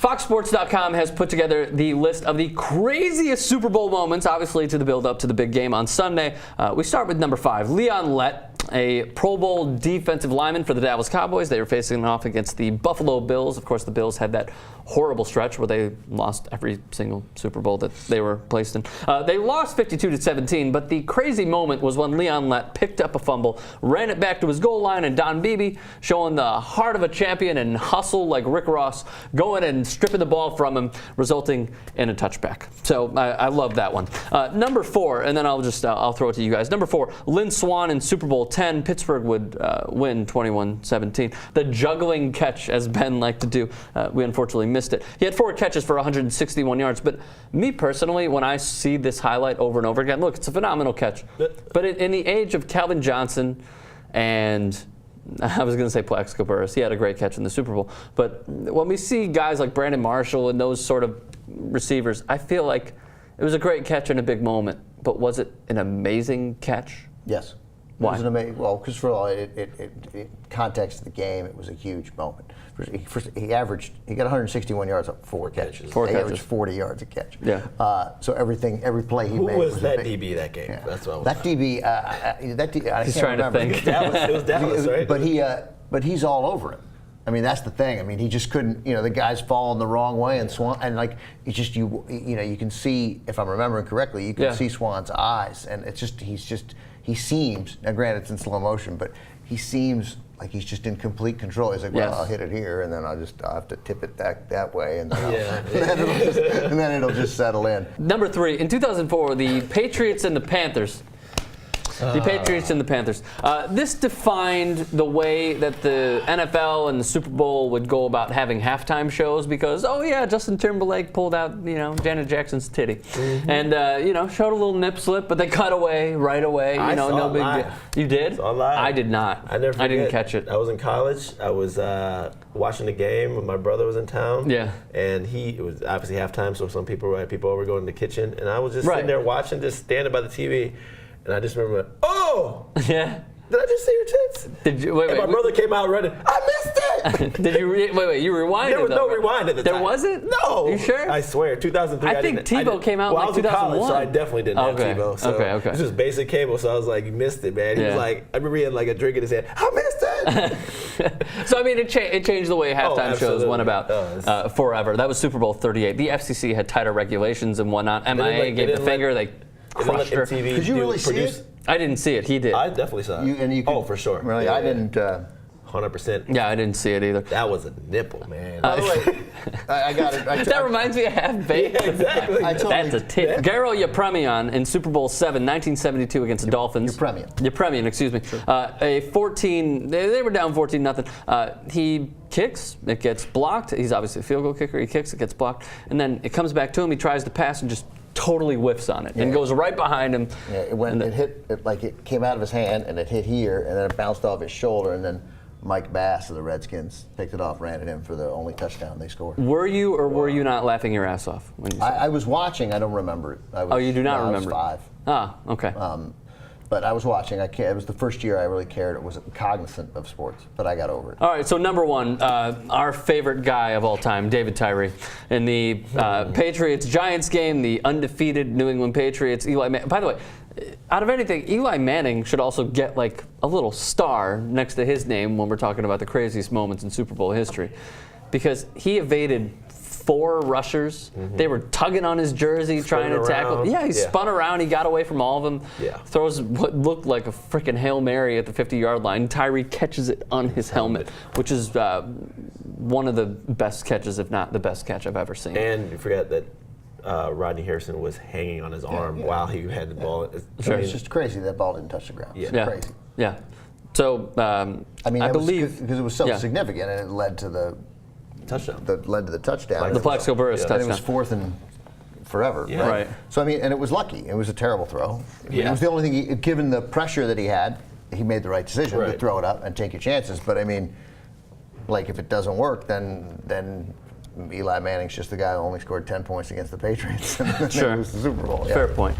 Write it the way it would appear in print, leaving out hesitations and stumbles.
FoxSports.com has put together the list of the craziest Super Bowl moments, obviously to the build-up to the big game on Sunday. We start with number 5, Leon Lett, a Pro Bowl defensive lineman for the Dallas Cowboys. They were facing off against the Buffalo Bills. Of course, the Bills had that horrible stretch where they lost every single Super Bowl that they were placed in. They lost 52-17, but the crazy moment was when Leon Lett picked up a fumble, ran it back to his goal line, and Don Beebe, showing the heart of a champion and hustle like Rick Ross, going and stripping the ball from him, resulting in a touchback. So I love that one. Number 4, and then I'll throw it to you guys. Number 4, Lynn Swann in Super Bowl 10. Pittsburgh would win 21-17. The juggling catch, as Ben liked to do, we unfortunately missed it. He had 4 catches for 161 yards. But me personally, when I see this highlight over and over again, look, it's a phenomenal catch. But in the age of Calvin Johnson and I was going to say Plaxico Burress. He had a great catch in the Super Bowl. But when we see guys like Brandon Marshall and those sort of receivers, I feel like it was a great catch in a big moment. But was it an amazing catch? Yes. Why? It was an amazing, well, because for all context of the game, it was a huge moment. He got 161 yards on 4 catches. He averaged 40 yards a catch. Yeah. So every play he made. Who was that big, DB that game? Yeah. That's what that DB. I He's can't trying remember. to think. It was Dallas, right? But he's all over him. I mean, that's the thing. I mean, he just couldn't. The guy's falling the wrong way, and Swann, and like it's just you can see, if I'm remembering correctly, you can see Swann's eyes, and he seems, now granted it's in slow motion, but he seems like he's just in complete control. He's like, well, I'll hit it here, and then I'll have to tip it that way, and then it'll just settle in. Number 3, in 2004, the Patriots and the Panthers. The Patriots and the Panthers. This defined the way that the NFL and the Super Bowl would go about having halftime shows because, Justin Timberlake pulled out, Janet Jackson's titty. Mm-hmm. And, showed a little nip slip, but they cut away right away. No big deal. You did? I did not. I never forget. I didn't catch it. I was in college. I was watching the game when my brother was in town. Yeah. And it was obviously halftime, so some people had people over going in the kitchen. And I was just sitting there watching, just standing by the TV. And I just remember, yeah. Did I just see your tits? Did you? Wait. My brother came out running. I missed it. Did you? Wait. You rewinded. There was no rewind at the time. There wasn't? No. You sure? I swear, 2003. I think Tebow came out in 2001. I was in college, so I definitely didn't have Tebow. So Okay. It was just basic cable, so I was like, you missed it, man. He was like, I remember he had like a drink in his hand. I missed it. So I mean, it changed the way halftime shows went about forever. That was Super Bowl 38. The FCC had tighter regulations and whatnot. MIA gave the finger. They crushed her. Did you really see it? I didn't see it. He did. I definitely saw it. For sure. Really, I didn't. 100%. Yeah, I didn't see it either. That was a nipple, man. By the way, I got it. That reminds me of Half-Baked. Yeah, exactly. That's a tit. Garo Yepremian in Super Bowl 7, 1972 against the Dolphins. Yepremian, excuse me. Sure. They were down 14-0. He kicks, it gets blocked. He's obviously a field goal kicker. He kicks, it gets blocked. And then it comes back to him. He tries to pass and just totally whiffs on it and goes right behind him. Yeah, it came out of his hand and it hit here and then it bounced off his shoulder and then Mike Bass of the Redskins picked it off, ran it in for the only touchdown they scored. Were you or were you not laughing your ass off when you saw it? I was watching. I don't remember it. You do not remember? I was 5. Okay. But I was watching. It was the first year I really cared. It was cognizant of sports, but I got over it. All right, so number 1, our favorite guy of all time, David Tyree. In the Patriots-Giants game, the undefeated New England Patriots, Eli Manning. By the way, out of anything, Eli Manning should also get like a little star next to his name when we're talking about the craziest moments in Super Bowl history. Because he evaded 4 rushers. Mm-hmm. They were tugging on his jersey, trying to tackle. Yeah, he spun around. He got away from all of them. Yeah. Throws what looked like a freaking Hail Mary at the 50-yard line. Tyree catches it on his helmet, which is one of the best catches, if not the best catch I've ever seen. And you forget that Rodney Harrison was hanging on his arm while he had the ball. It's just crazy that ball didn't touch the ground. Yeah. Crazy. Yeah. So I believe because it was so significant and it led to the touchdown. That led to the touchdown. The Plaxico Burress touchdown. And it was 4th and forever. Yeah. Right. So I mean, and it was lucky. It was a terrible throw. It was the only thing. Given the pressure that he had, he made the right decision to throw it up and take your chances. But I mean, like if it doesn't work, then Eli Manning's just the guy who only scored 10 points against the Patriots and then lose the Super Bowl. Fair point.